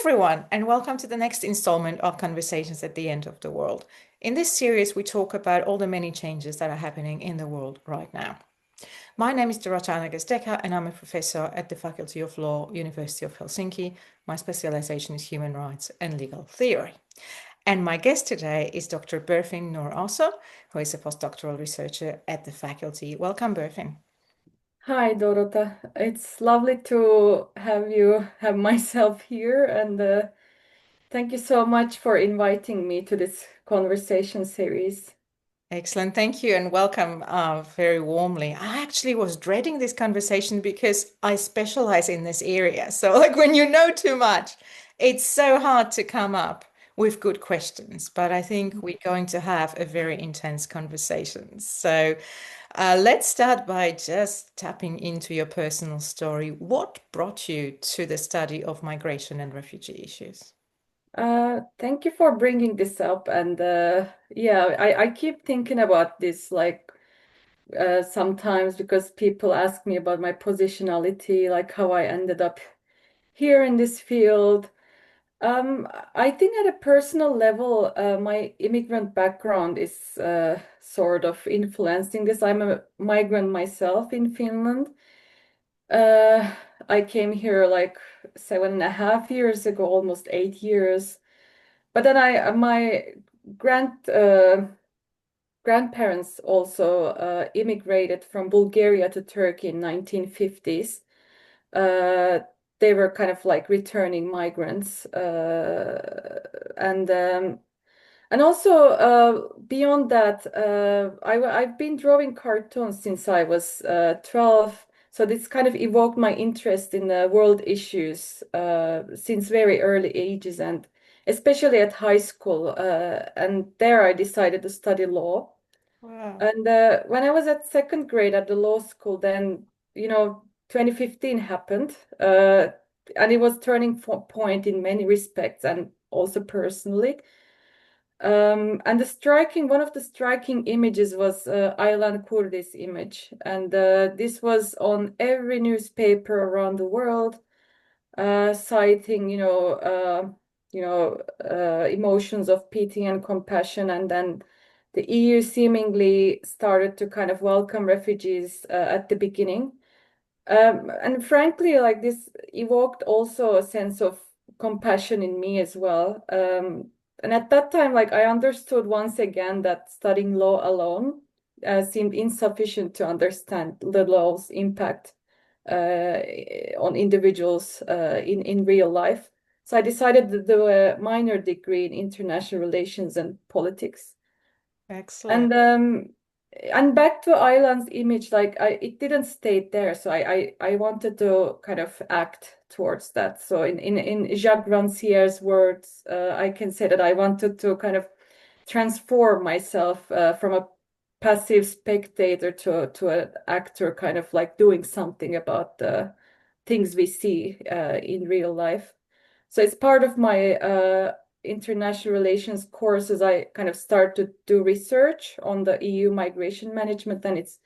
everyone, and welcome to the next installment of Conversations at the End of the World. In this series, we talk about all the many changes that are happening in the world right now. My name is Dr. Gozdecka, and I'm a professor at the Faculty of Law, University of Helsinki. My specialization is human rights and legal theory. And my guest today is Dr. Berfin Nur Osso, who is a postdoctoral researcher at the faculty. Welcome, Berfin. Hi, Dorota. It's lovely to have myself here, and thank you so much for inviting me to this conversation series. Excellent. Thank you and welcome very warmly. I actually was dreading this conversation because I specialize in this area. So, like, when you know too much, it's so hard to come up with good questions. But I think we're going to have a very intense conversation. So, let's start by just tapping into your personal story. What brought you to the study of migration and refugee issues? Thank you for bringing this up, and yeah, I keep thinking about this sometimes because people ask me about my positionality, like how I ended up here in this field. I think at a personal level, my immigrant background is sort of influencing this. I'm a migrant myself in Finland. Uh, I came here like 7.5 years ago, almost 8 years. But then my grand grandparents also immigrated from Bulgaria to Turkey in 1950s. Uh, they were kind of like returning migrants, and also beyond that, I've been drawing cartoons since I was 12. So this kind of evoked my interest in world issues since very early ages, and especially at high school. And there I decided to study law. Wow. And when I was at second grade at the law school, then, 2015 happened. And it was turning point in many respects and also personally. And one of the striking images was Aylan Kurdi's image. And this was on every newspaper around the world, citing, emotions of pity and compassion. And then the EU seemingly started to kind of welcome refugees at the beginning. And frankly, like this evoked also a sense of compassion in me as well. And at that time, like I understood once again that studying law alone seemed insufficient to understand the law's impact uh, on individuals in real life. So I decided to do a minor degree in international relations and politics. Excellent. And back to Island's image, like it didn't stay there. So I wanted to kind of act towards that. So in Jacques Rancière's words, I can say that I wanted to kind of transform myself from a passive spectator to an actor, kind of like doing something about the things we see in real life. So it's part of my international relations courses. I kind of start to do research on the EU migration management and its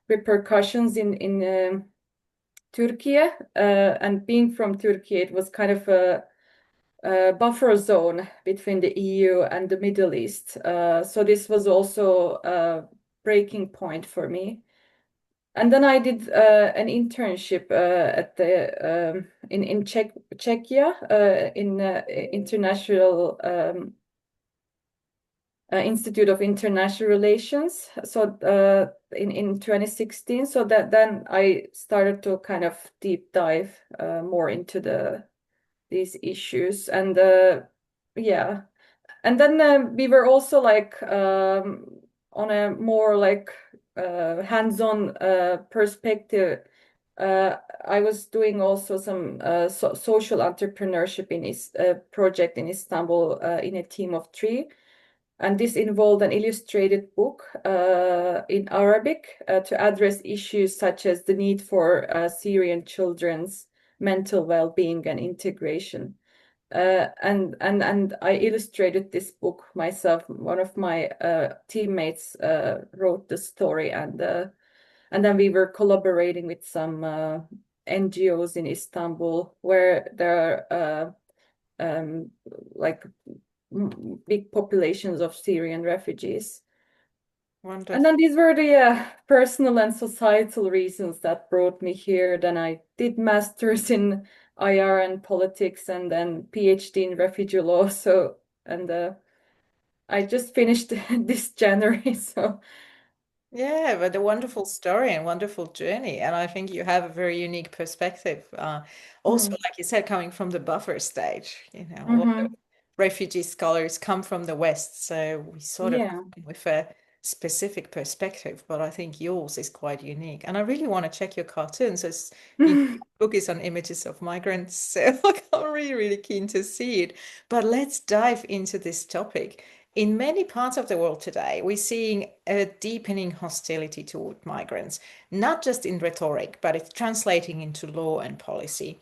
repercussions in Turkey. And being from Turkey, it was kind of a buffer zone between the EU and the Middle East. So this was also a breaking point for me. And then I did an internship at the in Czechia in International Institute of International Relations. So in 2016, so that then I started to kind of deep dive more into these issues, and yeah, and then we were also like on a more like hands-on perspective. I was doing also some social entrepreneurship in this project in Istanbul in a team of three. And this involved an illustrated book in Arabic to address issues such as the need for Syrian children's mental well-being and integration. And I illustrated this book myself. One of my teammates wrote the story, and then we were collaborating with some NGOs in Istanbul, where there are um, like big populations of Syrian refugees. And Wonderful. then these were the personal and societal reasons that brought me here. Then I did masters in IR and politics, and then PhD in refugee law. So, and I just finished this January. So, Yeah, but a wonderful story and wonderful journey. And I think you have a very unique perspective. Also, mm, like you said, coming from the buffer stage, a lot of hmm refugee scholars come from the West. So we sort of yeah. come with a specific perspective, but I think yours is quite unique. And I really want to check your cartoons as your book is on images of migrants. So like, I'm really, really keen to see it. But let's dive into this topic. In many parts of the world today, we're seeing a deepening hostility toward migrants, not just in rhetoric, but it's translating into law and policy.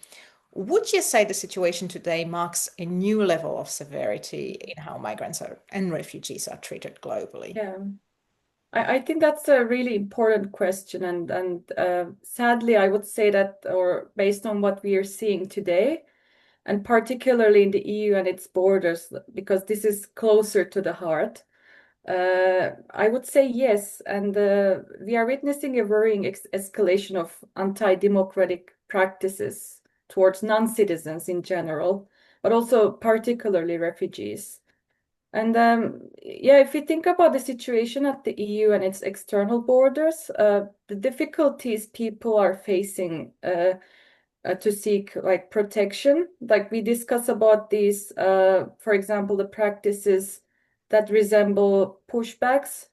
Would you say the situation today marks a new level of severity in how migrants and refugees are treated globally? Yeah. I think that's a really important question, and sadly, I would say that, or based on what we are seeing today, and particularly in the EU and its borders, because this is closer to the heart. I would say yes, and we are witnessing a worrying escalation of anti-democratic practices towards non-citizens in general, but also particularly refugees. And yeah, if you think about the situation at the EU and its external borders, the difficulties people are facing to seek like protection, like we discuss about these, for example, the practices that resemble pushbacks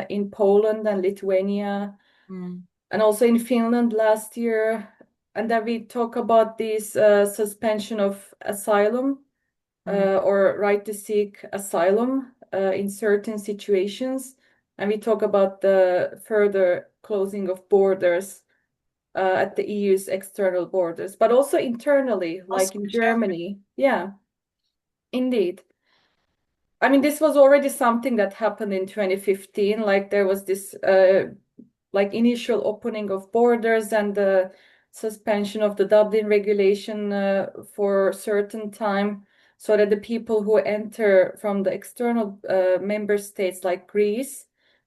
in Poland and Lithuania, Mm, and also in Finland last year. And then we talk about this suspension of asylum mm. or right to seek asylum in certain situations. And we talk about the further closing of borders at the EU's external borders, but also internally, Also like in in Germany. Germany. Yeah, indeed. I mean, this was already something that happened in 2015. Like there was this like initial opening of borders and the suspension of the Dublin regulation for a certain time, so that the people who enter from the external member states like Greece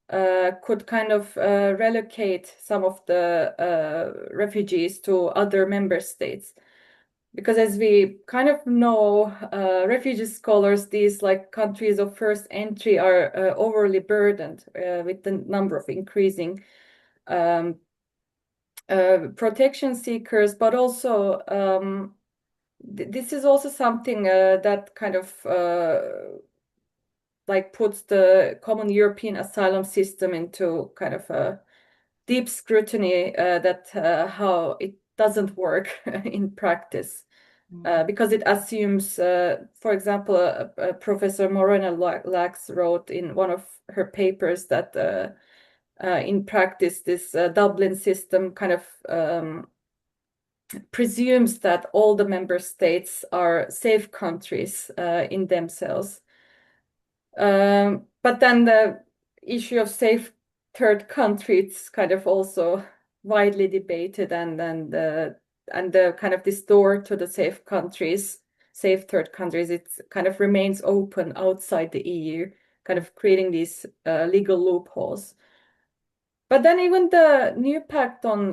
could kind of relocate some of the refugees to other member states. Because as we kind of know, refugee scholars, these like countries of first entry are overly burdened with the number of increasing um, protection seekers, but also this is also something that kind of like puts the common European asylum system into kind of a deep scrutiny that how it doesn't work in practice. Mm, Because it assumes, for example, Professor Morena Lax wrote in one of her papers that in practice, this Dublin system kind of presumes that all the member states are safe countries in themselves. But then the issue of safe third country, it's kind of also widely debated, and the kind of this door to the safe countries, safe third countries, it kind of remains open outside the EU, kind of creating these legal loopholes. But then even the new pact on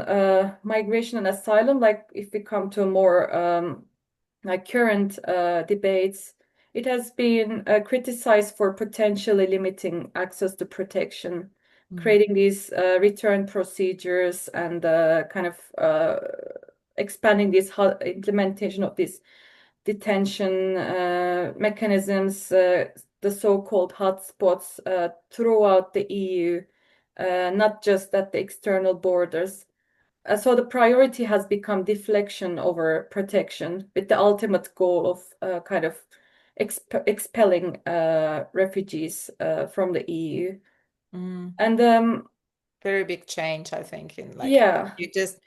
migration and asylum, like if we come to more like current debates, it has been criticized for potentially limiting access to protection, mm. creating these return procedures and kind of expanding this implementation of these detention mechanisms, the so-called hotspots throughout the EU, not just at the external borders. So the priority has become deflection over protection, with the ultimate goal of kind of expelling refugees from the EU. Mm. And Very big change, I think, in like yeah, you just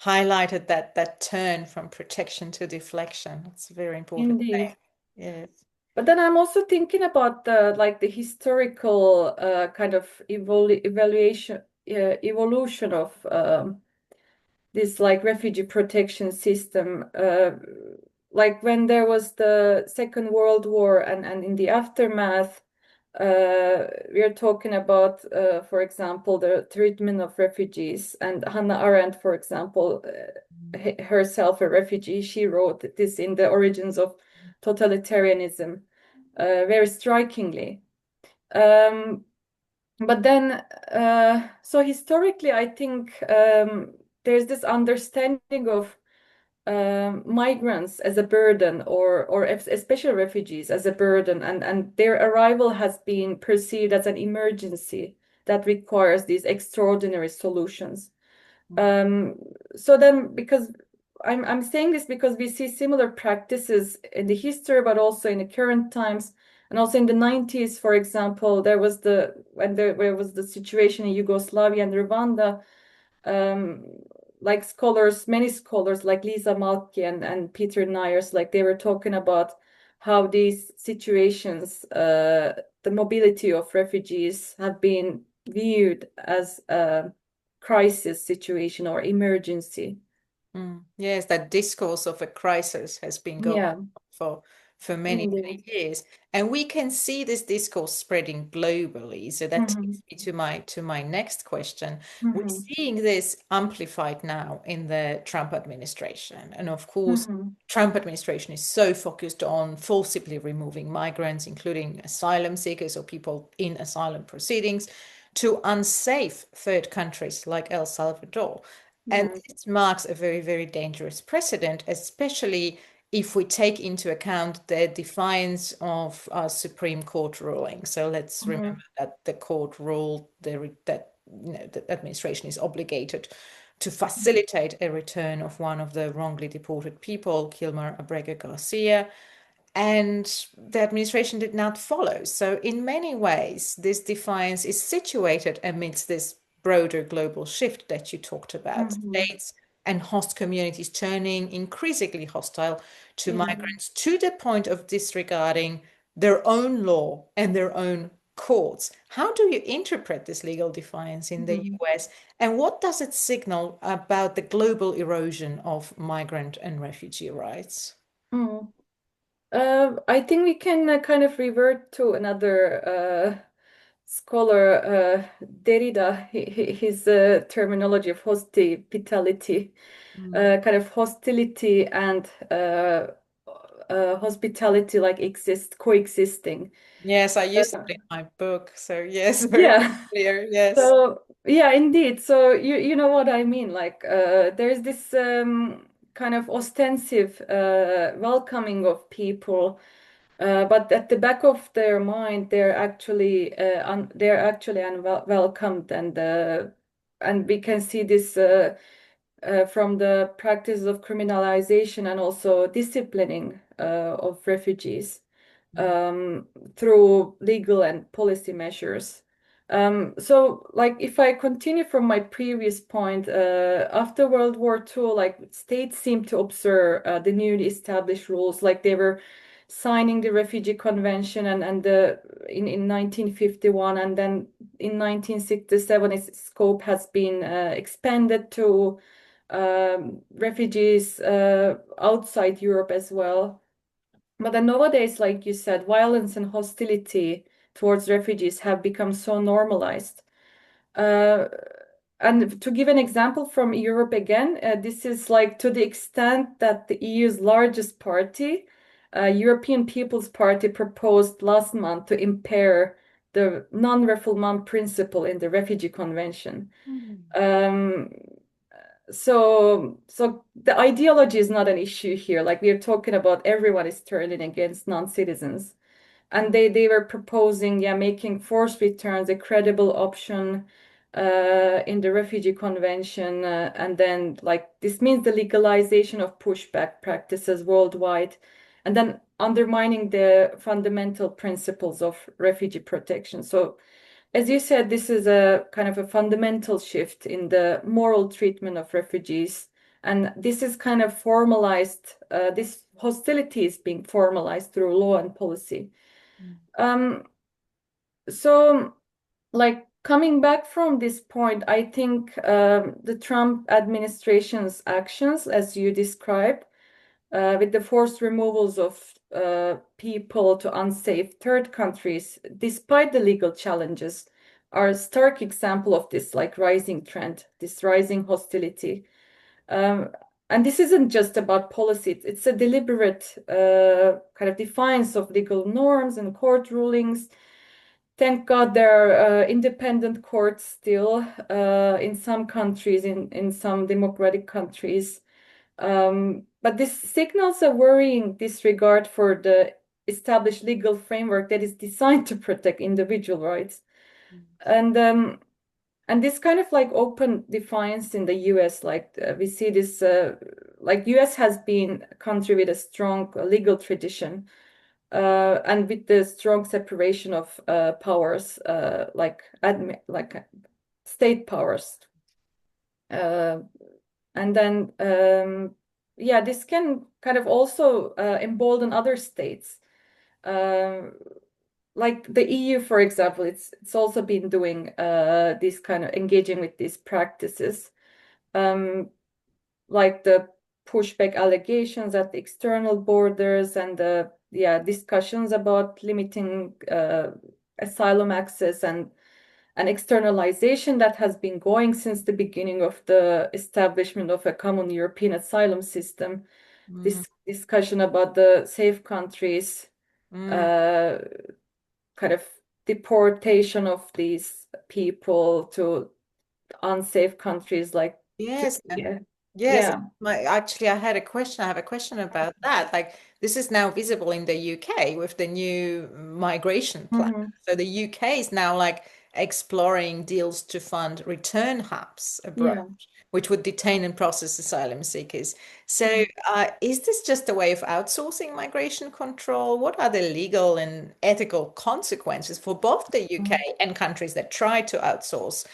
highlighted that turn from protection to deflection. It's a very important thing. indeed. Yes. But then I'm also thinking about the like the historical kind of evolution of this like refugee protection system. like when there was the Second World War and in the aftermath, we are talking about, for example, the treatment of refugees. And Hannah Arendt, for example, herself a refugee, she wrote this in The Origins of Totalitarianism, very strikingly. Um, but then, so historically, I think there's this understanding of migrants as a burden, or especially refugees as a burden, and their arrival has been perceived as an emergency that requires these extraordinary solutions. Um, so then, because I'm saying this because we see similar practices in the history, but also in the current times, and also in the 90s, for example, there was there was the situation in Yugoslavia and Rwanda. Um, like scholars, many scholars like Lisa Malki and Peter Nyers, like they were talking about how these situations, the mobility of refugees have been viewed as a crisis situation or emergency. Yes, that discourse of a crisis has been going Yeah, on for many, many indeed. years. And we can see this discourse spreading globally. So that Hmm. takes me to my next question. We're Hmm. seeing this amplified now in the Trump administration. And of course, Hmm. Trump administration is so focused on forcibly removing migrants, including asylum seekers or people in asylum proceedings, to unsafe third countries like El Salvador. And Yeah. this marks a very, very dangerous precedent, especially if we take into account the defiance of our Supreme Court ruling. So let's remember Hmm. that the court ruled that the administration is obligated to facilitate a return of one of the wrongly deported people, Kilmer Abrega Garcia, and the administration did not follow. So, in many ways, this defiance is situated amidst this broader global shift that you talked about. Hmm. States and host communities turning increasingly hostile to Yeah. migrants to the point of disregarding their own law and their own courts. How do you interpret this legal defiance in the Hmm. US? And what does it signal about the global erosion of migrant and refugee rights? Hmm. I think we can kind of revert to another scholar, Derrida, his terminology of hospitality, kind of hostility and hospitality like coexisting. Yes, I used Uh, it in my book. So yes, very yeah. clear. Yes. So yeah, indeed. So you know what I mean. Like there's this kind of ostensive welcoming of people, but at the back of their mind, they're actually unwelcomed, and we can see this from the practice of criminalization and also disciplining of refugees um, through legal and policy measures. So, like, if I continue from my previous point, after World War II, like states seemed to observe the newly established rules, like they were signing the Refugee Convention and the in 1951, and then in 1967, its scope has been expanded to refugees outside Europe as well. But then nowadays, like you said, violence and hostility towards refugees have become so normalized. Uh, and to give an example from Europe again, this is like to the extent that the EU's largest party, European People's Party, proposed last month to impair the non-refoulement principle in the Refugee Convention. Mhm. Um, so the ideology is not an issue here. Like we are talking about everyone is turning against non-citizens. And they were proposing, yeah, making forced returns a credible option in the refugee convention. And then like this means the legalization of pushback practices worldwide, and then undermining the fundamental principles of refugee protection. So as you said, this is a kind of a fundamental shift in the moral treatment of refugees. And this is kind of formalized, this hostility is being formalized through law and policy. Um, so, like coming back from this point, I think the Trump administration's actions, as you described, with the forced removals of people to unsafe third countries, despite the legal challenges, are a stark example of this like rising trend, this rising hostility. Um, and this isn't just about policy, it's a deliberate kind of defiance of legal norms and court rulings. Thank God there are independent courts still in some countries, in some democratic countries. But this signals a worrying disregard for the established legal framework that is designed to protect individual rights. And and this kind of like open defiance in the US, like we see this, like US has been a country with a strong legal tradition, and with the strong separation of powers, state powers. Uh, and then, yeah, this can kind of also embolden other states. Uh, like the EU, for example, it's also been doing this kind of engaging with these practices, um, like the pushback allegations at the external borders and the discussions about limiting asylum access and an externalization that has been going since the beginning of the establishment of a common European asylum system. Mm, This discussion about the safe countries, mm. uh, kind of deportation of these people to unsafe countries like Yes. Turkey. Yes, Yeah. actually, I had a question. I have a question about that. Like, this is now visible in the UK with the new migration plan. Mhm. So the UK is now like exploring deals to fund return hubs abroad, Yeah. which would detain and process asylum seekers. So, Mhm. is this just a way of outsourcing migration control? What are the legal and ethical consequences for both the UK Mhm. and countries that try to outsource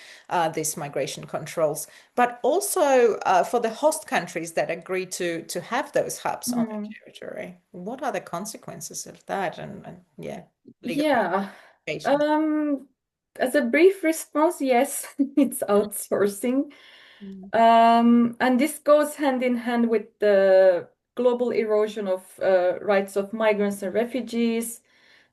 these migration controls? But also for the host countries that agree to have those hubs on Mhm. their territory. What are the consequences of that? And yeah, legal Yeah. implications. Um, as a brief response, yes, it's outsourcing. Mm. And this goes hand in hand with the global erosion of rights of migrants and refugees,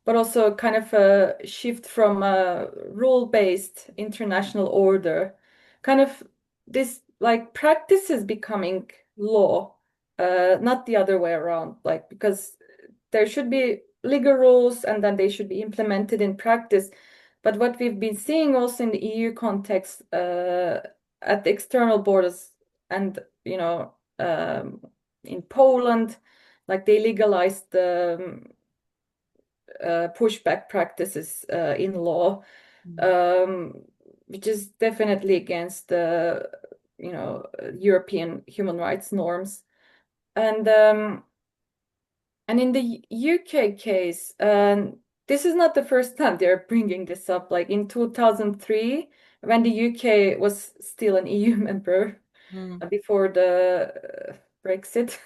but also kind of a shift from a rule-based international order. Kind of this like practice is becoming law, not the other way around, like because there should be legal rules and then they should be implemented in practice. But what we've been seeing also in the EU context, at the external borders and, in Poland, like they legalized the pushback practices in law, Mm. um, which is definitely against the, European human rights norms. And in the UK case, this is not the first time they're bringing this up. Like in 2003, when the UK was still an EU member, Mm. before the Brexit,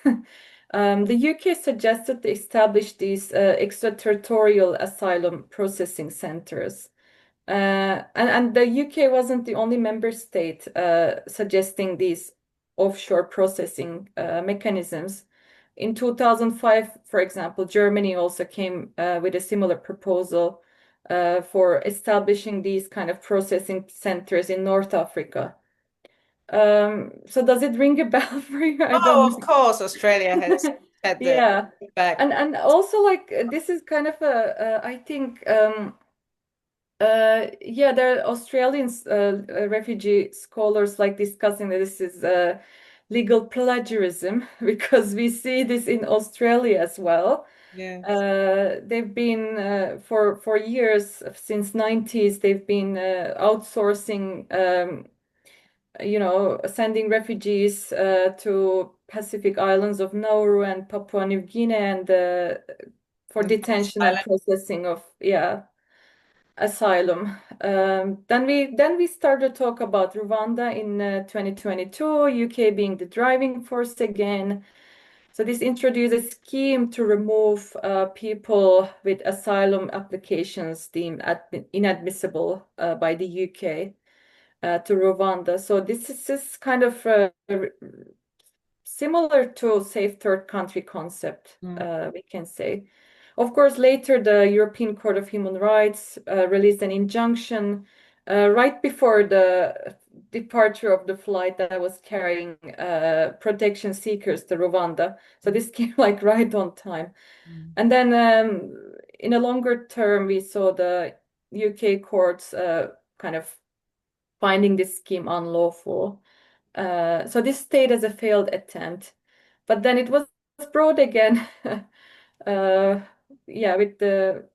the UK suggested to establish these extraterritorial asylum processing centers. And the UK wasn't the only member state suggesting these offshore processing mechanisms. In 2005, for example, Germany also came with a similar proposal for establishing these kind of processing centers in North Africa. So does it ring a bell for you? I Oh, don't of course, Australia has know. had the Yeah. back. And also like this is kind of I think yeah, there are Australians, refugee scholars like discussing that this is legal plagiarism because we see this in Australia as well. Yes. They've been for years, since 90s, they've been outsourcing, sending refugees to Pacific islands of Nauru and Papua New Guinea and for detention and Silent. processing of asylum. Then we started to talk about Rwanda in 2022, UK being the driving force again. So this introduced a scheme to remove people with asylum applications deemed inadmissible by the UK to Rwanda. So this is kind of similar to safe third country concept, Mm, we can say. Of course, later the European Court of Human Rights released an injunction right before the departure of the flight that was carrying protection seekers to Rwanda. So mm, this came like right on time. mm, And then in a longer term, we saw the UK courts kind of finding this scheme unlawful. So this stayed as a failed attempt, but then it was brought again, uh, yeah, with the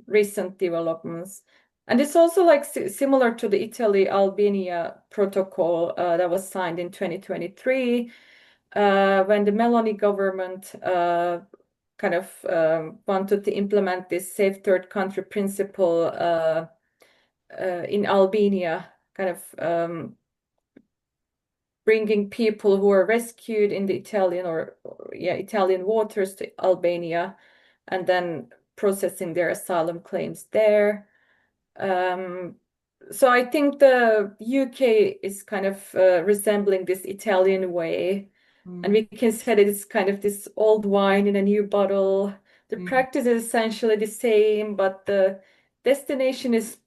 recent developments, and it's also like similar to the Italy-Albania protocol that was signed in 2023 when the Meloni government kind of wanted to implement this safe third country principle in Albania, kind of bringing people who are rescued in the Italian Italian waters to Albania and then processing their asylum claims there. Um, so I think the UK is kind of resembling this Italian way, and mm, we can say that it's kind of this old wine in a new bottle. The mm. practice is essentially the same, but the destination is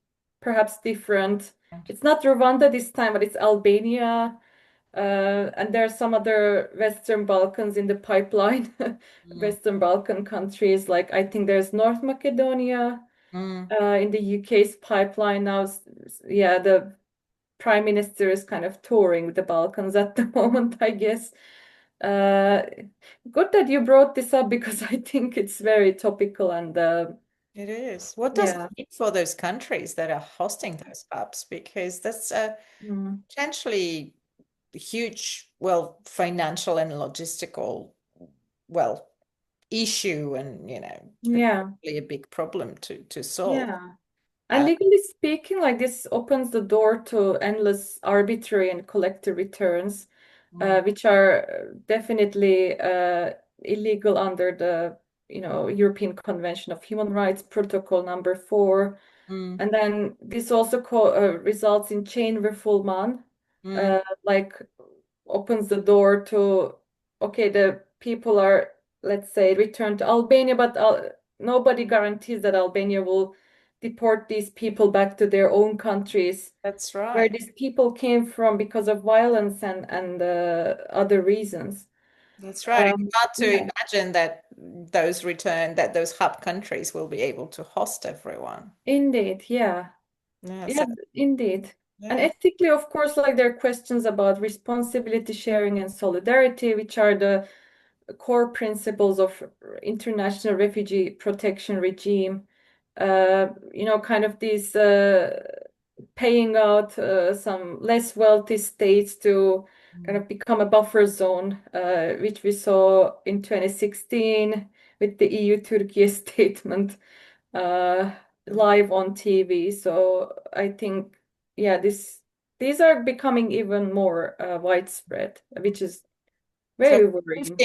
perhaps different. It's not Rwanda this time, but it's Albania. And there are some other Western Balkans in the pipeline, Mm, Western Balkan countries. Like I think there's North Macedonia mm. in the UK's pipeline now. Yeah, the Prime Minister is kind of touring the Balkans at the moment, I guess. Uh, Good that you brought this up because I think it's very topical and It is. What does it yeah. mean for those countries that are hosting those hubs? Because that's a Mm. potentially huge, well, financial and logistical, well, issue, and Yeah, potentially a big problem to solve. yeah. And Uh, legally speaking, like this opens the door to endless arbitrary and collective returns, mm, which are definitely illegal under the, European Convention of Human Rights, Protocol number 4. mm, And then this also results in chain refoulement, mm. like opens the door to, okay, the people are, let's say, returned to Albania, but nobody guarantees that Albania will deport these people back to their own countries That's where right. these people came from because of violence and other reasons. That's right. It's hard to Yeah, imagine that those hub countries will be able to host everyone. indeed. Yeah. Yeah, Yeah, so indeed. And yeah. ethically, of course, like there are questions about responsibility sharing and solidarity, which are the core principles of international refugee protection regime. Kind of these paying out some less wealthy states to kind Mm, of become a buffer zone, which we saw in 2016 with the EU-Turkey statement uh, mm. live on TV. So I think, yeah, these are becoming even more widespread, which is So very worrying.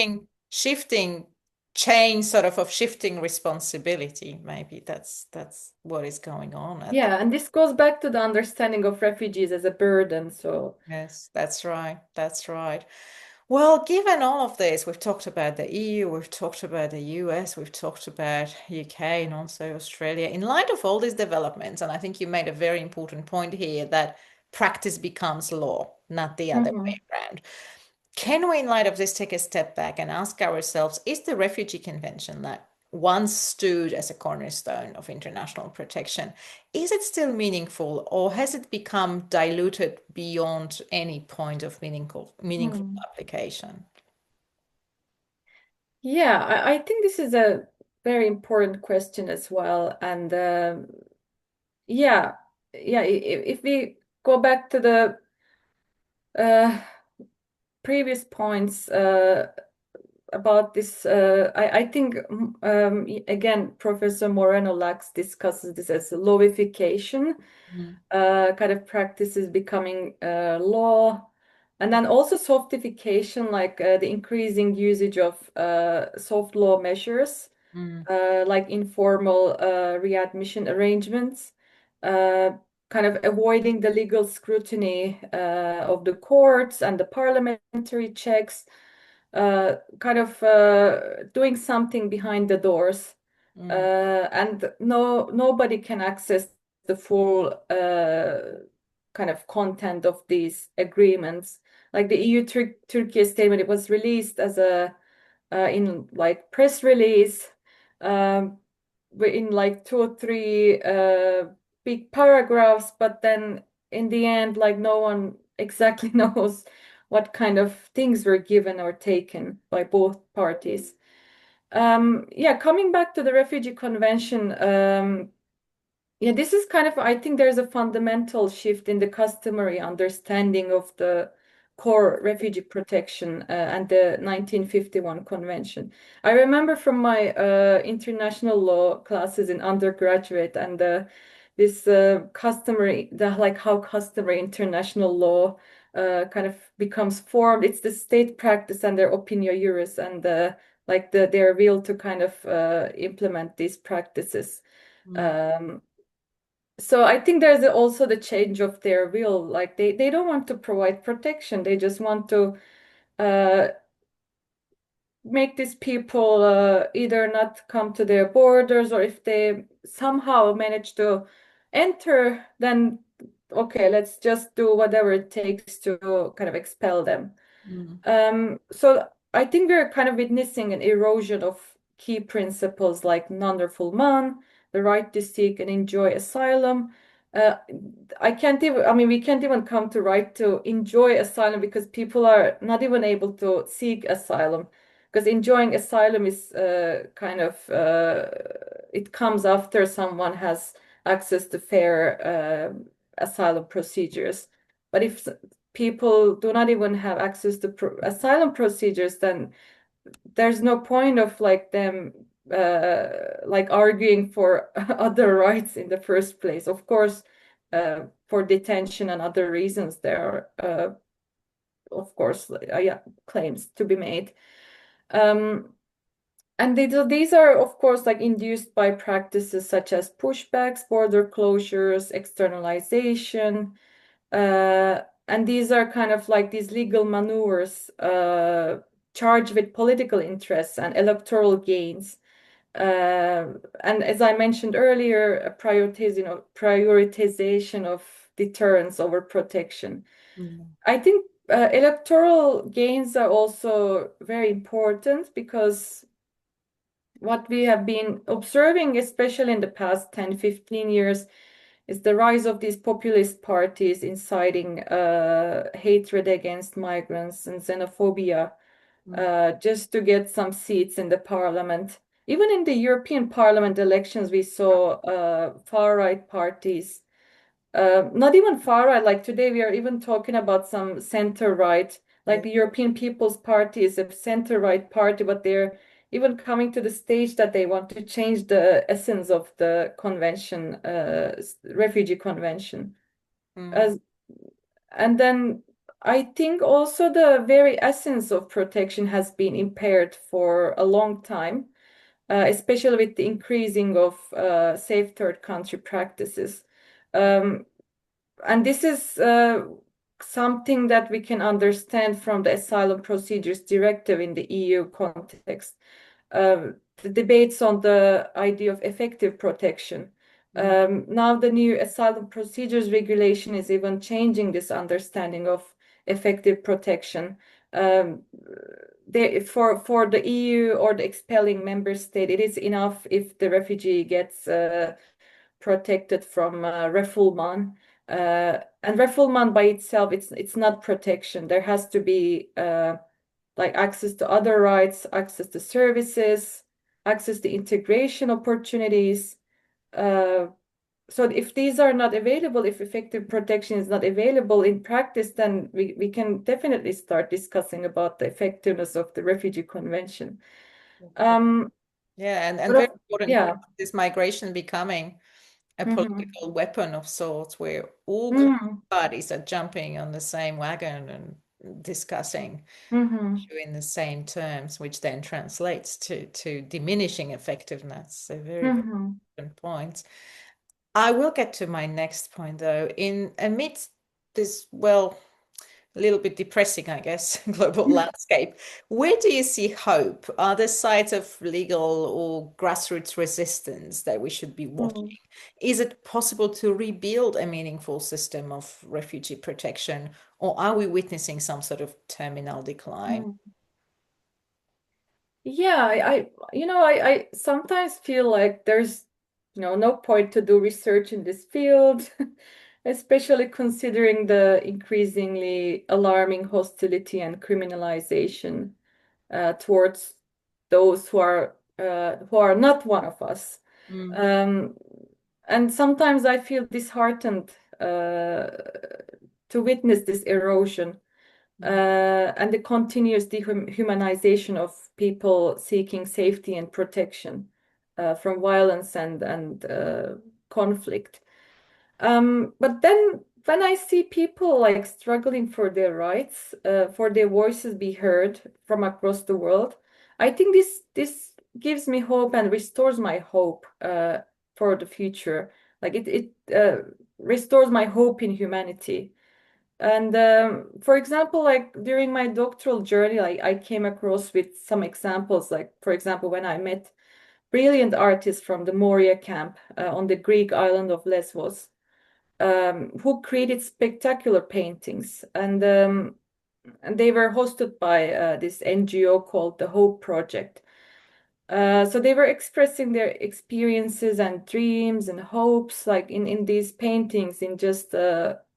shifting change sort of shifting responsibility. Maybe that's what is going on at the Yeah, and this goes back to the understanding of refugees as a burden. So, Yes, that's right. That's right. Well, given all of this, we've talked about the EU, we've talked about the US, we've talked about UK and also Australia. In light of all these developments, and I think you made a very important point here that practice becomes law, not the other way mhm. around. Can we, in light of this, take a step back and ask ourselves, is the Refugee Convention that once stood as a cornerstone of international protection, is it still meaningful, or has it become diluted beyond any point of meaningful Hmm. application? Yeah, I think this is a very important question as well. And yeah, yeah, if we go back to the uh, previous points about this, I think, again, Professor Moreno Lax discusses this as lowification, Mm, kind of practices becoming law. And then also softification, like the increasing usage of soft law measures, mm, like informal readmission arrangements. Uh, kind of avoiding the legal scrutiny of the courts and the parliamentary checks, kind of doing something behind the doors, mm, and nobody can access the full kind of content of these agreements. Like the EU-Turkey statement, it was released as a in like press release, um, in like two or three big paragraphs, but then in the end, like no one exactly knows what kind of things were given or taken by both parties. Yeah, coming back to the Refugee Convention, yeah, this is kind of, I think there's a fundamental shift in the customary understanding of the core refugee protection and the 1951 convention. I remember from my international law classes in undergraduate and this customary, the like how customary international law kind of becomes formed. It's the state practice and their opinio juris and their will to kind of implement these practices. mm, Um, so I think there's also the change of their will. Like they don't want to provide protection. They just want to uh, make these people either not come to their borders, or if they somehow manage to enter, then okay, let's just do whatever it takes to kind of expel them. mm, So I think we're kind of witnessing an erosion of key principles like non-refoulement, the right to seek and enjoy asylum. Uh, I can't even, I mean, we can't even come to right to enjoy asylum because people are not even able to seek asylum. Because enjoying asylum is kind of, it comes after someone has access to fair asylum procedures. But if people do not even have access to asylum procedures, then there's no point of like them like arguing for other rights in the first place. Of course, for detention and other reasons, there are, of course, yeah, claims to be made. Um, and these are, of course, like induced by practices such as pushbacks, border closures, externalization, and these are kind of like these legal maneuvers charged with political interests and electoral gains. And as I mentioned earlier, a prioritization of deterrence over protection. mm, I think electoral gains are also very important because what we have been observing, especially in the past 10, 15 years, is the rise of these populist parties inciting hatred against migrants and xenophobia mm, just to get some seats in the parliament. Even in the European Parliament elections, we saw far-right parties, not even far-right, like today we are even talking about some center-right, like yeah, the European People's Party is a center-right party, but they're even coming to the stage that they want to change the essence of the convention, refugee convention. mm, As and then I think also the very essence of protection has been impaired for a long time, especially with the increasing of safe third country practices. Um, and this is something that we can understand from the Asylum Procedures Directive in the EU context. The debates on the idea of effective protection. mm, Now, the new Asylum Procedures Regulation is even changing this understanding of effective protection. Um, for the EU or the expelling member state, it is enough if the refugee gets protected from refoulement. And refoulement by itself, it's not protection. There has to be like access to other rights, access to services, access to integration opportunities. Uh, so if these are not available, if effective protection is not available in practice, then we can definitely start discussing about the effectiveness of the Refugee Convention. okay. Um, Yeah, and but very of, important yeah. point, this migration becoming a Mm-hmm. political weapon of sorts where all the Mm-hmm. parties are jumping on the same wagon and discussing Mm-hmm. issue in the same terms, which then translates to diminishing effectiveness. So very, very Mm-hmm. important points. I will get to my next point though. In amidst this, well, a little bit depressing, I guess, global landscape, where do you see hope? Are there signs of legal or grassroots resistance that we should be Mm, watching? Is it possible to rebuild a meaningful system of refugee protection, or are we witnessing some sort of terminal decline? mm. Yeah, I sometimes feel like there's, no point to do research in this field, especially considering the increasingly alarming hostility and criminalization towards those who are not one of us. Mm, Um, and sometimes I feel disheartened to witness this erosion mm, and the continuous dehumanization of people seeking safety and protection from violence and conflict. But then when I see people like struggling for their rights, for their voices be heard from across the world, I think this gives me hope and restores my hope for the future. Like it restores my hope in humanity. And for example, like during my doctoral journey, I came across with some examples, like for example, when I met brilliant artists from the Moria camp on the Greek island of Lesbos, who created spectacular paintings, and they were hosted by this NGO called the Hope Project. So they were expressing their experiences and dreams and hopes, like in these paintings, in just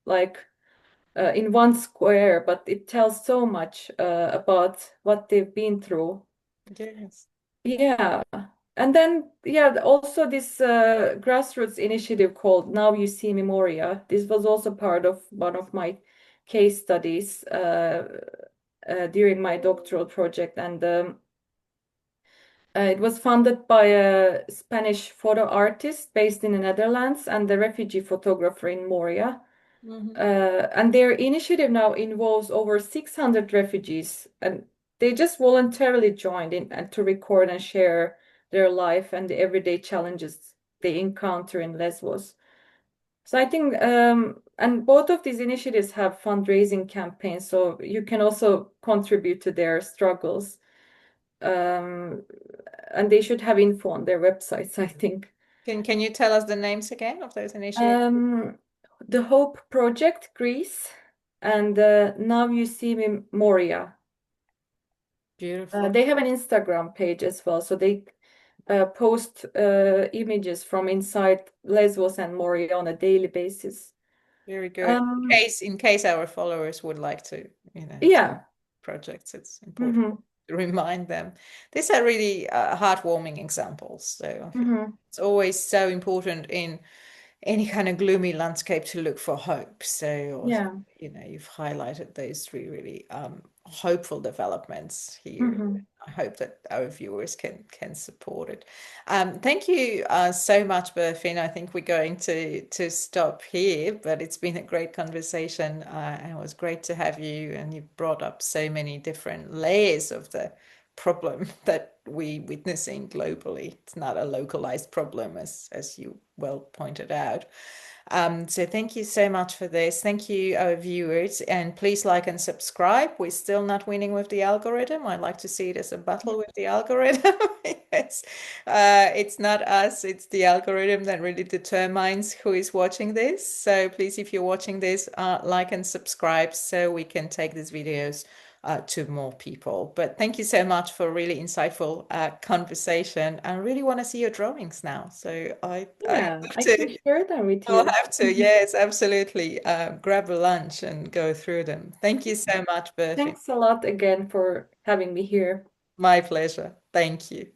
like in one square, but it tells so much about what they've been through. yes. Yeah. And then, yeah, also this grassroots initiative called Now You See Memoria. This was also part of one of my case studies during my doctoral project. And it was funded by a Spanish photo artist based in the Netherlands and the refugee photographer in Moria. Mhm. And their initiative now involves over 600 refugees, and they just voluntarily joined in and to record and share their life and the everyday challenges they encounter in Lesbos. So I think, and both of these initiatives have fundraising campaigns, so you can also contribute to their struggles. Um, and they should have info on their websites, I think. Can you tell us the names again of those initiatives? Um, the Hope Project, Greece, and Now You See Me, Moria. Beautiful. They have an Instagram page as well, so they post images from inside Lesbos and Moria on a daily basis. Very good. Um, In case our followers would like to, to yeah. projects, it's important Hmm. to remind them. These are really heartwarming examples. So I think Hmm. it's always so important in any kind of gloomy landscape to look for hope. So I think, Yeah. you've highlighted those three really hopeful developments here. Hmm. I hope that our viewers can support it. Thank you so much, Berfin. I think we're going to stop here, but it's been a great conversation, and it was great to have you. And you brought up so many different layers of the problem that we're witnessing globally. It's not a localized problem, as you well pointed out. So thank you so much for this. Thank you, our viewers, and please like and subscribe. We're still not winning with the algorithm. I'd like to see it as a battle with the algorithm. Yes. It's not us, it's the algorithm that really determines who is watching this. So please, if you're watching this, like and subscribe so we can take these videos to more people. But thank you so much for a really insightful conversation. I really want to see your drawings now. So I Yeah, have I can to. share them with I'll you. have to, yes, absolutely. Grab a lunch and go through them. Thank you so much, Berfin. Thanks a lot again for having me here. My pleasure. Thank you.